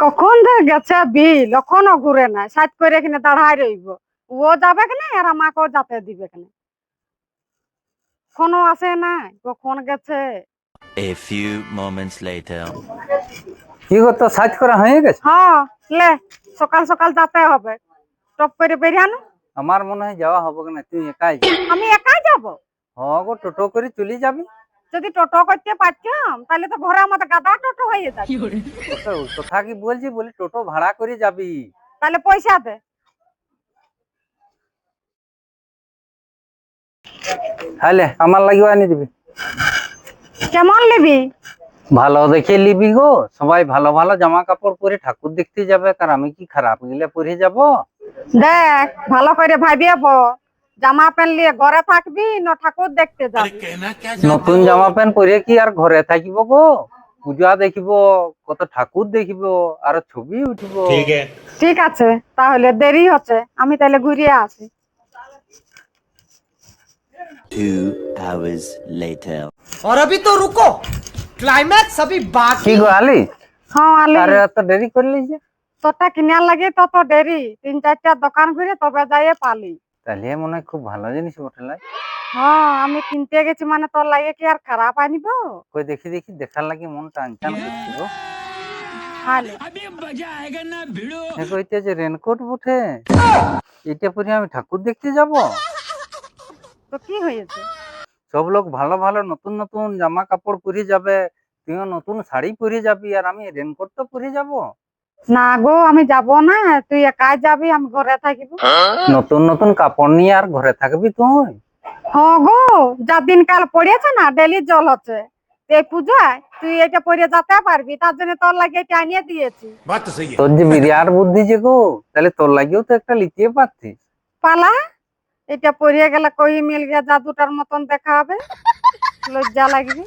কখন যে গেছে বিল এখনো ঘুরে নাই, সাইড করে এখানে দাঁড়ায় রইব। ও যাবে কেন আর আমাকেও যেতে দিবে কেন? এখনো আসে নাই, কখন গেছে? A few moments later. কি গো, তো সাইজ করা হয়ে গেছে? হ্যাঁ, লে সকাল সকাল যেতে হবে। টপ করে বেরিয়ে আনো। আমার মনে হয় যাওয়া হবে না, তুই একাই যা। আমি একাই যাব? হ্যাঁ গো, টোটো করে চলে যাবি। যদি টোটো করতে পারতাম তাহলে তো ঘরে আমাদের গাদা টোটো হয়ে যাবে। ওই কথা কি বলছি, বলি টোটো ভাড়া করে যাবি। তাহলে পয়সা দে। তাহলে আমার লাগিও আনি দিবি। কেমন নিবি? ভালো দেখে নিবি গো, সবাই ভালো ভালো জামা কাপড় পরে ঠাকুর দেখতে যাবে, আর আমি কি খারাপ গিলে পরে যাব? দেখ ভালো করে ভাবিয়ে বল, জামা প্যান্ট নিয়ে ঘরে থাকবি না ঠাকুর দেখতে যাবি? নতুন জামা প্যান্ট পরে কি আর ঘরে থাকিব গো? পূজা দেখিব, কত ঠাকুর দেখিব, আর ছবি উঠিব। ঠিক আছে, তাহলে দেরি হচ্ছে, আমি তাহলে ঘুরিয়ে আসি। 2 hours later. और अभी तो रुको, क्लाइमैक्स अभी बाकी কি গো আলি? হ্যাঁ আলি, আরে এত দেরি করলি যে? তোরটা কিনার লাগে তো দেরি, 3-4টা দোকান ঘুরে তবে যাইয়ে পালি। তাহলে মনে হয় খুব ভালো জিনিস বটে লাই। হ্যাঁ, আমি কিনতে গেছি মানে তোর লাগে কি আর খারাপ আনিব? কই দেখি দেখি, দেখার লাগি মন টানটান করছে গো। হালে কইতে যে রেনকোট বটে, এটা পরে আমি ঠাকুর দেখতে যাব? তো কি হয়েছে? সব লোক ভালো ভালো নতুন নতুন জামা কাপড় পরে যাবে, তুইও নতুন শাড়ি পরে যাবি, আর আমি রেনকোট তো পরে যাব? না গো, আমি যাব না, তুই একাই যাবি, আমি ঘরে থাকিব। নতুন নতুন কাপড় নিয়ে আর ঘরে থাকবি তুই? হ্যাঁ গো, যা দিনকাল পড়েছে না, ডেলি জল হচ্ছে, এই পূজায় তুই এটা পরে যেতে পারবি, তার জন্য তোর লাগে এটা আনিয়ে দিয়েছি। তোর যে বিরাট বুদ্ধি যে গো, তাহলে তোর লাগেও তো একটা লিখতে পারতিস। পালা, এটা পরিয়ে গেলে কই মিল গিয়ে জাদুটার মতন দেখা হবে, লজ্জা লাগবে।